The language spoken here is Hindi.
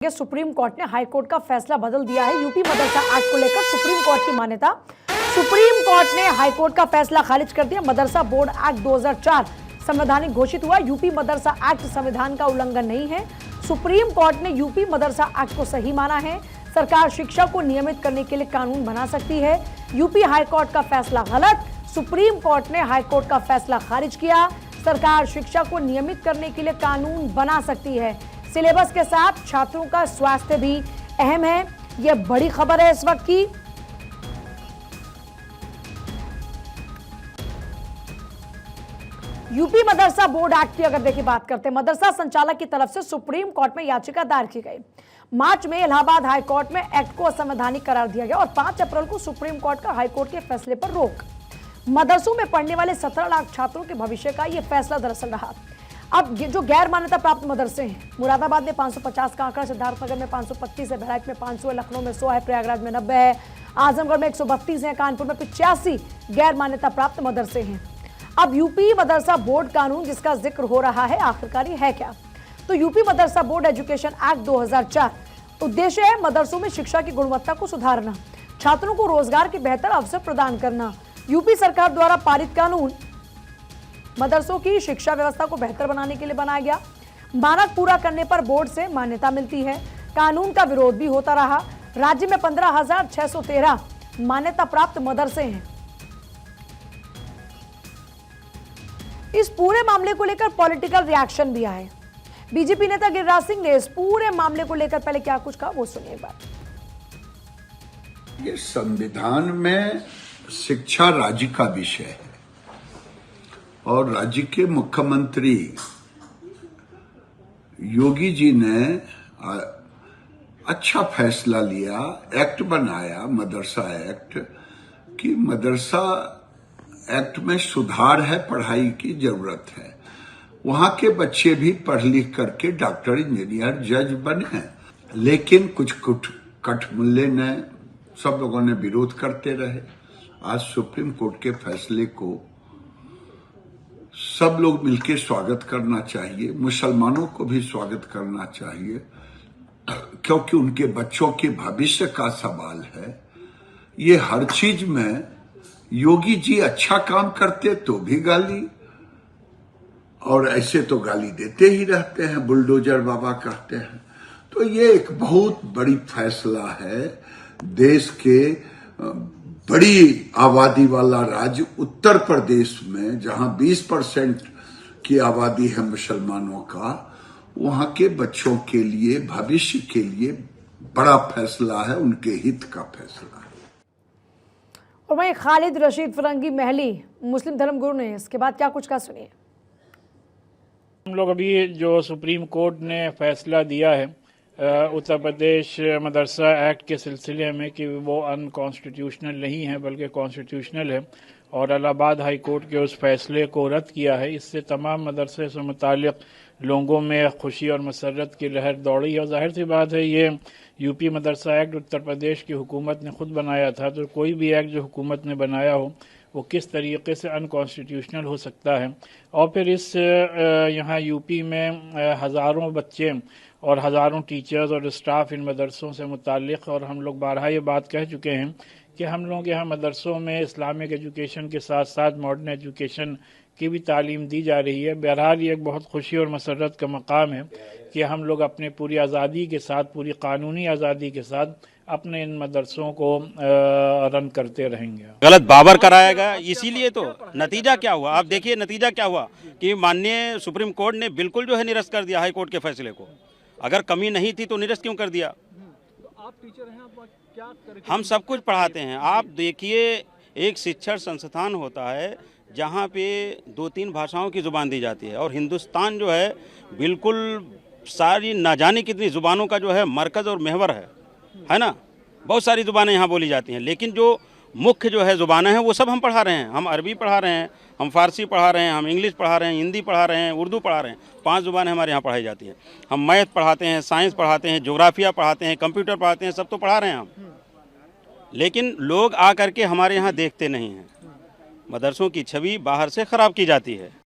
सुप्रीम कोर्ट ने हाई कोर्ट का फैसला बदल दिया है। यूपी मदरसा एक्ट को लेकर सुप्रीम कोर्ट की मान्यता। सुप्रीम कोर्ट ने हाई कोर्ट का फैसला खारिज कर दिया। मदरसा बोर्ड एक्ट 2004 संवैधानिक घोषित हुआ। यूपी मदरसा एक्ट संविधान का उल्लंघन नहीं है। सुप्रीम कोर्ट ने यूपी मदरसा एक्ट को सही माना है। सरकार शिक्षा को नियमित करने के लिए कानून बना सकती है। यूपी हाई कोर्ट का फैसला गलत। सुप्रीम कोर्ट ने हाई कोर्ट का फैसला खारिज किया। सरकार शिक्षा को नियमित करने के लिए कानून बना सकती है। सिलेबस के साथ छात्रों का स्वास्थ्य भी अहम है। यह बड़ी खबर है इस वक्त की। यूपी मदरसा बोर्ड एक्ट की अगर देखिए बात करते हैं, मदरसा संचालक की तरफ से सुप्रीम कोर्ट में याचिका दायर की गई। मार्च में इलाहाबाद हाई कोर्ट में एक्ट को असंवैधानिक करार दिया गया और 5 अप्रैल को सुप्रीम कोर्ट का हाई कोर्ट के फैसले पर रोक। मदरसों में पढ़ने वाले 17 लाख छात्रों के भविष्य का यह फैसला दरअसल रहा। अब ये जो गैर मान्यता प्राप्त मदरसे हैं, मुरादाबाद में 550 का आंकड़ा, सिद्धार्थनगर में 525 है, बहराइच में 500 है, लखनऊ में 100 है, प्रयागराज में 90 है, आजमगढ़ में 132 है, कानपुर में 85 गैर मान्यता प्राप्त मदरसे हैं। अब यूपी मदरसा बोर्ड कानून जिसका जिक्र हो रहा है, आखिरकार ये है क्या? तो यूपी मदरसा बोर्ड एजुकेशन एक्ट 2004 उद्देश्य है मदरसों में शिक्षा की गुणवत्ता को सुधारना, छात्रों को रोजगार के बेहतर अवसर प्रदान करना। यूपी सरकार द्वारा पारित कानून मदरसों की शिक्षा व्यवस्था को बेहतर बनाने के लिए बनाया गया। मानक पूरा करने पर बोर्ड से मान्यता मिलती है। कानून का विरोध भी होता रहा। राज्य में 15,613 मान्यता प्राप्त मदरसे हैं। इस पूरे मामले को लेकर पॉलिटिकल रिएक्शन भी आए। बीजेपी नेता गिरिराज सिंह ने इस पूरे मामले को लेकर पहले क्या कुछ कहा, वो सुनिए एक बार। ये संविधान में शिक्षा राज्य का विषय है और राज्य के मुख्यमंत्री योगी जी ने अच्छा फैसला लिया, एक्ट बनाया मदरसा एक्ट, कि मदरसा एक्ट में सुधार है, पढ़ाई की जरूरत है। वहां के बच्चे भी पढ़ लिख करके डॉक्टर, इंजीनियर, जज बने। लेकिन कुछ कठमुल्ले ने, सब लोगों ने विरोध करते रहे। आज सुप्रीम कोर्ट के फैसले को सब लोग मिलकर स्वागत करना चाहिए। मुसलमानों को भी स्वागत करना चाहिए, क्योंकि उनके बच्चों के भविष्य का सवाल है। ये हर चीज में योगी जी अच्छा काम करते तो भी गाली, और ऐसे तो गाली देते ही रहते हैं, बुलडोजर बाबा कहते हैं। तो ये एक बहुत बड़ी फैसला है। देश के बड़ी आबादी वाला राज्य उत्तर प्रदेश में, जहां 20% की आबादी है मुसलमानों का, वहां के बच्चों के लिए, भविष्य के लिए बड़ा फैसला है, उनके हित का फैसला है। और वहीं खालिद रशीद फिरंगी महली मुस्लिम धर्मगुरु ने इसके बाद क्या कुछ कहा, सुनिए। हम लोग अभी जो सुप्रीम कोर्ट ने फैसला दिया है उत्तर प्रदेश मदरसा एक्ट के सिलसिले में कि वो अनकॉन्स्टिट्यूशनल नहीं है बल्कि कॉन्स्टिट्यूशनल है, और इलाहाबाद हाई कोर्ट के उस फैसले को रद्द किया है। इससे तमाम मदरसे से मुताल्लिक लोगों में खुशी और मसरत की लहर दौड़ी। और जाहिर सी बात है, ये यूपी मदरसा एक्ट उत्तर प्रदेश की हुकूमत ने खुद बनाया था, तो कोई भी एक्ट जो हुकूमत ने बनाया हो वो किस तरीके से अनकॉन्स्टिट्यूशनल हो सकता है। और फिर इस यहाँ यूपी में हज़ारों बच्चे और हज़ारों टीचर्स और स्टाफ इन मदरसों से मुताल्लिक़, और हम लोग बारहा ये बात कह चुके हैं कि हम लोग यहाँ मदरसों में इस्लामिक एजुकेशन के साथ साथ मॉडर्न एजुकेशन की भी तालीम दी जा रही है। बहरहाल ये एक बहुत खुशी और मसरत का मकाम है कि हम लोग अपने पूरी आज़ादी के साथ, पूरी कानूनी आज़ादी के साथ अपने इन मदरसों को रन करते रहेंगे। गलत बाबर कराया गया, इसीलिए तो नतीजा क्या हुआ, आप देखिए नतीजा क्या हुआ कि माननीय सुप्रीम कोर्ट ने बिल्कुल जो है निरस्त कर दिया हाई कोर्ट के फैसले को। अगर कमी नहीं थी तो निरस्त क्यों कर दिया? आप टीचर हैं, आप क्या करें? हम सब कुछ पढ़ाते हैं। आप देखिए, एक शिक्षण संस्थान होता है जहाँ पे 2-3 भाषाओं की ज़ुबान दी जाती है, और हिंदुस्तान जो है बिल्कुल सारी ना जाने कितनी ज़ुबानों का जो है मरकज़ और महवर है ना। बहुत सारी ज़ुबानें यहाँ बोली जाती हैं, लेकिन जो मुख्य जो है ज़ुबानें हैं वो सब हम पढ़ा रहे हैं। हम अरबी पढ़ा रहे हैं, हम फ़ारसी पढ़ा रहे हैं, हम इंग्लिश पढ़ा रहे हैं, हिंदी पढ़ा रहे हैं, उर्दू पढ़ा रहे हैं। 5 ज़ुबानें हमारे यहाँ पढ़ाई जाती हैं। हम मैथ पढ़ाते हैं, साइंस पढ़ाते हैं, ज्योग्राफिया पढ़ाते हैं, कंप्यूटर पढ़ाते हैं, सब तो पढ़ा रहे हैं हम। लेकिन लोग आ करके हमारे यहाँ देखते नहीं हैं। मदरसों की छवि बाहर से ख़राब की जाती है।